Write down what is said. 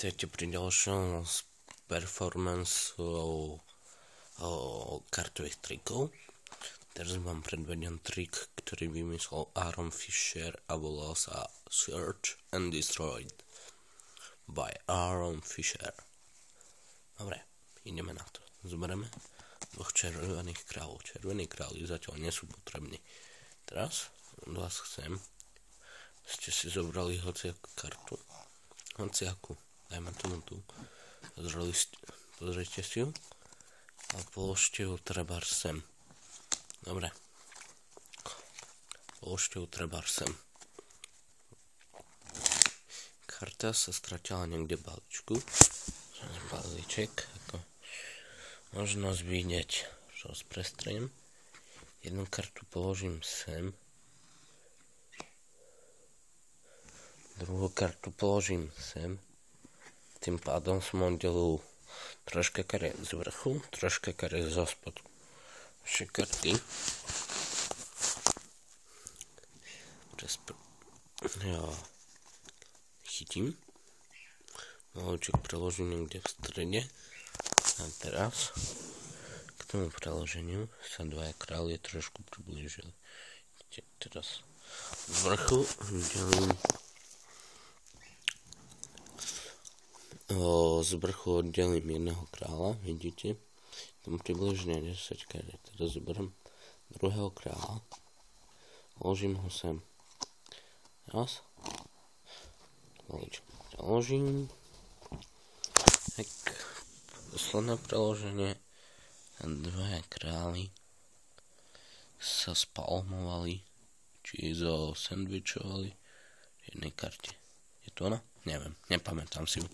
Vítajte pri ďalšom z performanceov kartových trikov. Teraz vám predvediem trik, ktorý vymyslel Aaron Fisher a volal sa Search and Destroyed by Aaron Fisher. Dobre, ideme na to. Zoberieme dvoch červených kráľov. Červení králi zatiaľ nie sú potrební. Teraz od vás chcem, ste si zobrali hociakú kartu. Hociakú. Dajme tomu tu. Pozrite si ju a položte ju trebárs sem. Dobre. Položte ju trebárs sem. Karta sa stratila niekde v balíčku. Balíček. Ako možno vidieť, že ho sprestriem. Jednu kartu položím sem. Druhú kartu položím sem. Tým pádom som oddelil troška kariet z vrchu, troška kariet zo spodu. Ešte karty. Chytím. Malúček preložím niekde v strede. A teraz k tomu preloženiu sa dvaja králie trošku priblížili. Teraz z vrchu oddelím z vrchu oddelím jedného kráľa, vidíte? Tam približne 10 kariet. Teraz zoberiem druhého kráľa, položím ho sem. Raz. Preložím. Tak, posledné preloženie. A dvaja králi sa spalmovali, či sandvičovali v jednej karte. Je to ona? Neviem, nepamätám si ju.